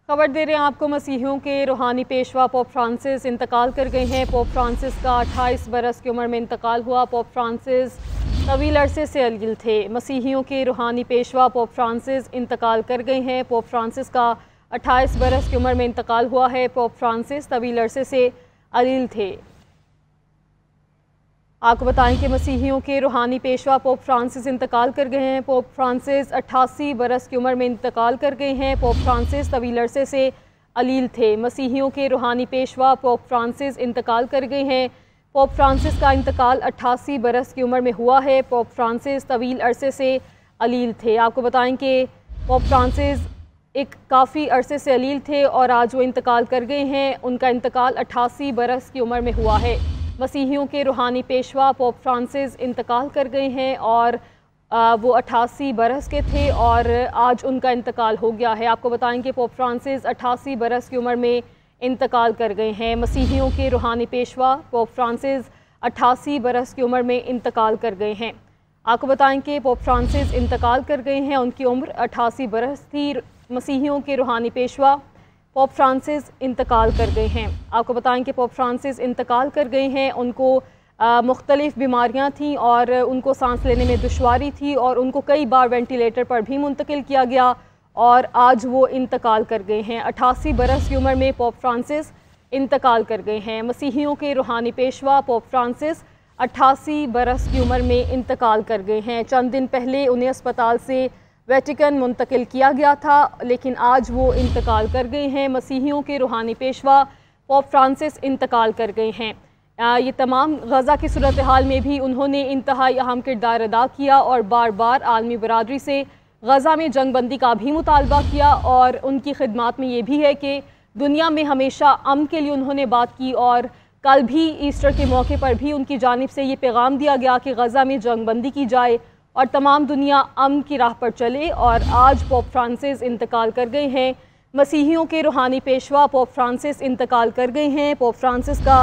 खबर दे रहे हैं आपको, मसीहियों के रूहानी पेशवा पोप फ्रांसिस इंतकाल कर गए हैं। पोप फ्रांसिस का 28 बरस की उम्र में इंतकाल हुआ। पोप फ्रांसिस तवील अरसे से अलील थे। मसीहियों के रूहानी पेशवा पोप फ्रांसिस इंतकाल कर गए हैं। पोप फ्रांसिस का 28 बरस की उम्र में इंतकाल हुआ है। पोप फ्रांसिस तवील अरसे से अलील थे। आपको बताएं कि मसीहियों के रूहानी पेशवा पोप फ्रांसिस इंतकाल कर गए हैं। पोप फ्रांसिस 88 बरस की उम्र में इंतकाल कर गए हैं। पोप फ्रांसिस तवील अरसे से अलील थे। मसीहियों के रूहानी पेशवा पोप फ्रांसिस इंतकाल कर गए हैं। पोप फ्रांसिस का इंतकाल 88 बरस की उम्र में हुआ है। पोप फ्रांसिस तवील अरसे से अलील थे। आपको बताएं कि पोप फ्रांसिस एक काफ़ी अरसे से अलील थे और आज वो इंतकाल कर गए हैं। उनका इंतकाल 88 बरस की उम्र में हुआ है। मसीहियों के रूहानी पेशवा पोप फ्रांसिस इंतकाल कर गए हैं और वो 88 बरस के थे और आज उनका इंतकाल हो गया है। आपको बताएं कि पोप फ्रांसिस 88 बरस की उम्र में इंतकाल कर गए हैं। मसीहियों के रूहानी पेशवा पोप फ्रांसिस 88 बरस की उम्र में इंतकाल कर गए हैं। आपको बताएं कि पोप फ्रांसिस इंतकाल कर गए हैं। उनकी उम्र 88 बरस थी। मसीहियों के रूहानी पेशवा पोप फ्रांसिस इंतकाल कर गए हैं। आपको बताएं कि पोप फ्रांसिस इंतकाल कर गए हैं। उनको मुख्तलिफ़ बीमारियां थीं और उनको सांस लेने में दुश्वारी थी और उनको कई बार वेंटिलेटर पर भी मुंतकिल किया गया और आज वो इंतकाल कर गए हैं। 88 बरस की उम्र में पोप फ्रांसिस इंतकाल कर गए हैं। मसीहियों के रूहानी पेशवा पोप फ्रांसिस 88 बरस की उम्र में इंतकाल कर गए हैं। चंद दिन पहले उन्हें अस्पताल से वेटिकन मुंतकिल किया गया था, लेकिन आज वो इंतकाल कर गए हैं। मसीहियों के रूहानी पेशवा पोप फ्रांसिस इंतकाल कर गए हैं। ये तमाम गज़ा की सूरत हाल में भी उन्होंने इंतहाई अहम किरदार अदा किया और बार बार आलमी बरादरी से गज़ा में जंग बंदी का भी मुतालबा किया और उनकी खिदमत में ये भी है कि दुनिया में हमेशा अमन के लिए उन्होंने बात की और कल भी ईस्टर के मौके पर भी उनकी जानिब से ये पैगाम दिया गया कि गज़ा में जंग बंदी की जाए और तमाम दुनिया अमन की राह पर चले। और आज पोप फ्रांसिस इंतकाल कर गए हैं। मसीहियों के रूहानी पेशवा पोप फ्रांसिस इंतकाल कर गए हैं। पोप फ्रांसिस का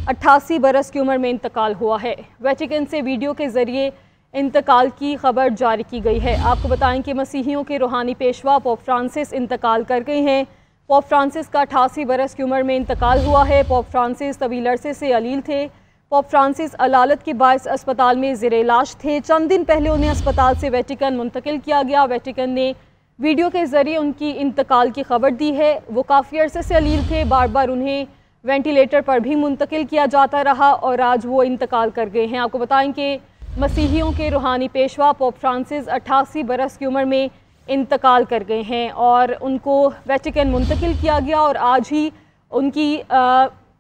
88 बरस की उम्र में इंतकाल हुआ है। वेटिकन से वीडियो के ज़रिए इंतकाल की खबर जारी की गई है। आपको बताएं कि मसीहियों के रूहानी पेशवा पोप फ्रांसिस इंतकाल कर गए हैं। पोप फ्रांसिस का 88 बरस की उम्र में इंतकाल हुआ है। पोप फ्रांसिस तवील अरसे से अलील थे। पोप फ्रांसिस अलालत के बायस अस्पताल में ज़ेरे इलाज थे। चंद दिन पहले उन्हें अस्पताल से वेटिकन मुंतकिल किया गया। वेटिकन ने वीडियो के ज़रिए उनकी इंतकाल की खबर दी है। वो काफ़ी अरसे से अलील थे, बार बार उन्हें वेंटिलेटर पर भी मुंतकिल किया जाता रहा और आज वो इंतकाल कर गए हैं। आपको बताएं कि मसीहियों के रूहानी पेशवा पोप फ्रांसिस 88 बरस की उम्र में इंतकाल कर गए हैं और उनको वेटिकन मुंतकिल किया गया और आज ही उनकी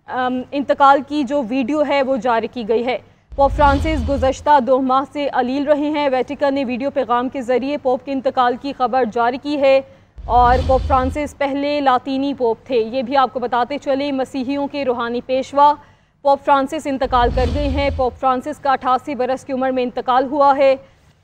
इंतकाल की जो वीडियो है वो जारी की गई है। पोप फ्रांसिस गुज़श्ता 2 माह से अलील रहे हैं। वेटिकन ने वीडियो पैगाम के ज़रिए पोप के इंतकाल की खबर जारी की है और पोप फ्रांसिस पहले लातीनी पोप थे। ये भी आपको बताते चले। मसीहियों के रूहानी पेशवा पोप फ्रांसिस इंतकाल कर गए हैं। पोप फ्रांसिस का 88 बरस की उम्र में इंतकाल हुआ है।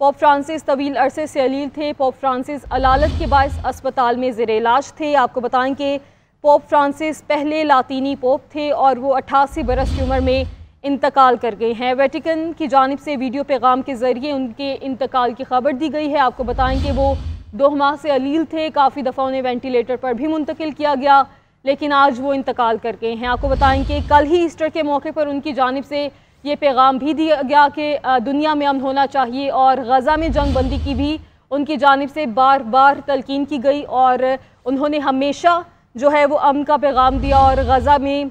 पोप फ्रांसिस तवील अरसे से अलील थे। पोप फ्रांसिस अलालत के बायस अस्पताल में ज़ेरे इलाज थे। आपको बताएं कि पोप फ्रांसिस पहले लातीनी पोप थे और वो 88 बरस की उम्र में इंतकाल कर गए हैं। वेटिकन की जानिब से वीडियो पैगाम के ज़रिए उनके इंतकाल की खबर दी गई है। आपको बताएं कि वो 2 माह से अलील थे। काफ़ी दफ़ा उन्हें वेंटिलेटर पर भी मुंतकिल किया गया, लेकिन आज वो इंतकाल कर गए हैं। आपको बताएं कि कल ही ईस्टर के मौके पर उनकी जानिब से ये पैगाम भी दिया गया कि दुनिया में अमन होना चाहिए और गज़ा में जंग बंदी की भी उनकी जानिब से बार बार तलकीन की गई और उन्होंने हमेशा जो है वो अमन का पैगाम दिया और गज़ा में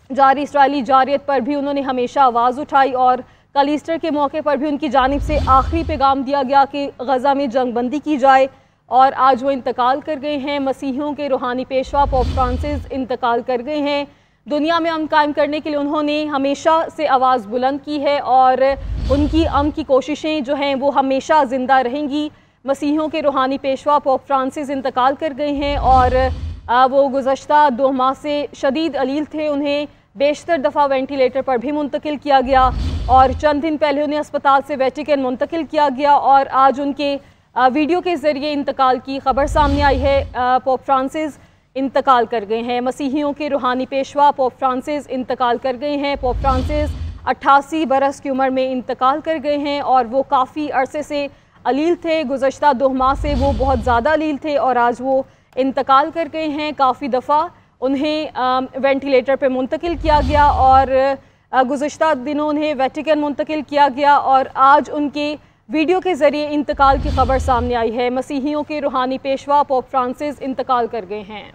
जारी इसराइली जारियत पर भी उन्होंने हमेशा आवाज़ उठाई और कल ईस्टर के मौके पर भी उनकी जानिब से आखिरी पैगाम दिया गया कि गज़ा में जंग बंदी की जाए और आज वो इंतकाल कर गए हैं। मसीहियों के रूहानी पेशवा पोप फ्रांसिस इंतकाल कर गए हैं। दुनिया में अमन कायम करने के लिए उन्होंने हमेशा से आवाज़ बुलंद की है और उनकी अमन की कोशिशें जो हैं वो हमेशा ज़िंदा रहेंगी। मसीहियों के रूहानी पेशवा पोप फ्रांसिस इंतकाल कर गए हैं और वो गुज़श्ता 2 माह से शदीद अलील थे। उन्हें बेशतर दफ़ा वेंटिलेटर पर भी मुंतकिल किया गया और चंद दिन पहले उन्हें अस्पताल से वेटिकन मुंतकिल किया गया और आज उनके वीडियो के ज़रिए इंतकाल की खबर सामने आई है। पोप फ्रांसिस इंतकाल कर गए हैं। मसीहियों के रूहानी पेशवा पोप फ्रांसिस इंतकाल कर गए हैं। पोप फ्रांसिस 88 बरस की उम्र में इंतकाल कर गए हैं और वो काफ़ी अरसे से अलील थे। गुज़श्ता 2 माह से वो बहुत ज़्यादा अलील थे और आज वो انتقال کر گئے ہیں۔ کافی دفعہ انہیں وینٹیلیٹر پہ منتقل کیا گیا اور گزشتہ دنوں انہیں ویٹیکن منتقل کیا گیا، اور آج ان کے ویڈیو کے ذریعے انتقال کی خبر سامنے آئی ہے۔ مسیحیوں کے روحانی پیشوا پوپ فرانسس انتقال کر گئے ہیں۔